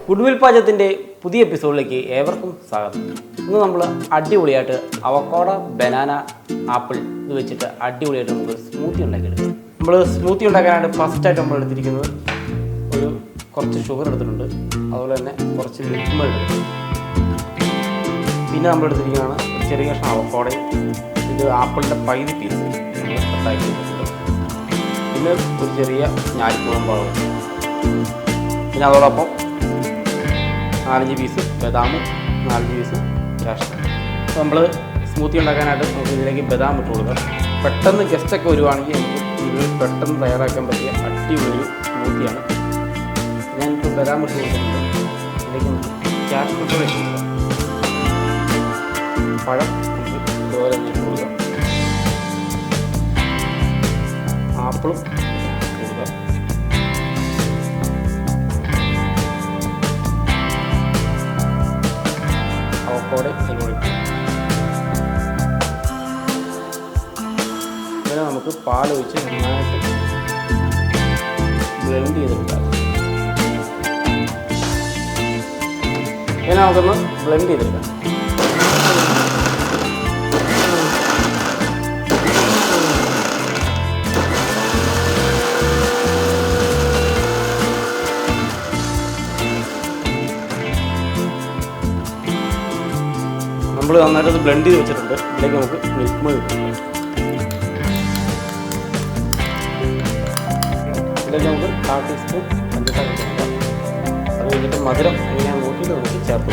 Goodwill പാചകത്തിൻ്റെ പുതിയ എപ്പിസോഡിലേക്ക് ഏവർക്കും സ്വാഗതം. ഇന്ന് നമ്മൾ അടിപൊളിയായിട്ട് അവക്കാഡോ, ബനാന, ആപ്പിൾ ഇത് വെച്ചിട്ട് അടിപൊളിയായിട്ട് നമുക്ക് സ്മൂത്തി ഉണ്ടാക്കിയെടുക്കാം. നമ്മൾ സ്മൂത്തി ഉണ്ടാക്കാനായിട്ട് ഫസ്റ്റായിട്ട് നമ്മൾ എടുത്തിരിക്കുന്നത് കുറച്ച് ഷുഗർ എടുത്തിട്ടുണ്ട്, അതുപോലെ തന്നെ കുറച്ച് മിൽക്ക് മെയ്ഡ് എടുത്തിട്ടുണ്ട്. പിന്നെ നമ്മൾ എടുത്തിരിക്കുന്നതാണ് ഒരു ചെറിയ കഷ്ണം അവക്കാഡോയും ഇത് ആപ്പിളിൻ്റെ പകുതി പീസ് നമ്മൾ കട്ടാക്കി എടുത്തിട്ടുണ്ട്. പിന്നെ ഒരു ചെറിയ ഞാലിപ്പൂവൻ, പിന്നെ അതോടൊപ്പം 4-5 പീസ് ബദാമും 4-5 പീസ് കാഷ്യൂ. അപ്പോൾ നമ്മൾ സ്മൂത്തി ഉണ്ടാക്കാനായിട്ട് നമുക്ക് ഇതിലേക്ക് ബദാം ഇട്ട് കൊടുക്കാം. പെട്ടെന്ന് ഗസ്റ്റൊക്കെ വരുവാണെങ്കിൽ നമുക്ക് ഇതിൽ പെട്ടെന്ന് തയ്യാറാക്കാൻ പറ്റിയ അടിപൊളി സ്മൂത്തിയാണ്. ഞാനിപ്പോൾ ബദാം ഇട്ട് കൊടുക്കുന്നുണ്ട്. ഇതിലേക്ക് നമുക്ക് കാഷ്യൂ ഇട്ട് കൊടുക്കാം. പഴം നമുക്ക് ഇതുപോലെ തന്നെ ഇട്ട് കൊടുക്കാം. ആപ്പിളും കൊടുക്കാം. അവക്കാഡോ അതിനോട് ഇങ്ങനെ നമുക്ക് പാൽ ഒഴിച്ച് നന്നായിട്ട് ബ്ലെൻഡ് ചെയ്തെടുക്കാം. ഇങ്ങനെ നമുക്കൊന്ന് ബ്ലെൻഡ് ചെയ്തെടുക്കാം. നമ്മൾ നന്നായിട്ട് ബ്ലെൻഡ് ചെയ്ത് വെച്ചിട്ടുണ്ട്. ഇതിലേക്ക് നമുക്ക് മിൽക്ക് മെയ്ഡ് ഇടാം. ഇതിലേക്ക് നമുക്ക് 1/4 ടീസ്പൂൺ പഞ്ചസാര ചേർക്കാം. അത് കഴിഞ്ഞിട്ട് മധുരം എങ്ങനെയാണ് നോക്കിയിട്ട് നമുക്ക് ചേർത്ത്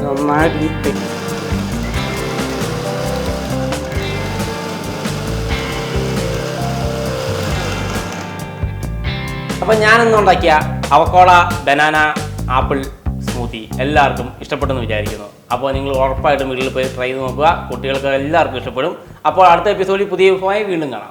നന്നായിട്ട് മിക്സ് ചെയ്യും. അപ്പം ഞാനിന്ന് ഉണ്ടാക്കിയ അവക്കാഡോ, ബനാന, ആപ്പിൾ സ്മൂത്തി എല്ലാവർക്കും ഇഷ്ടപ്പെട്ടെന്ന് വിചാരിക്കുന്നു. അപ്പോൾ നിങ്ങൾ ഉറപ്പായിട്ടും വീട്ടിൽ പോയി ട്രൈ ചെയ്ത് നോക്കുക. കുട്ടികൾക്ക് എല്ലാവർക്കും ഇഷ്ടപ്പെടും. അപ്പോൾ അടുത്ത എപ്പിസോഡിൽ പുതിയ വിഭവമായി വീണ്ടും കാണാം.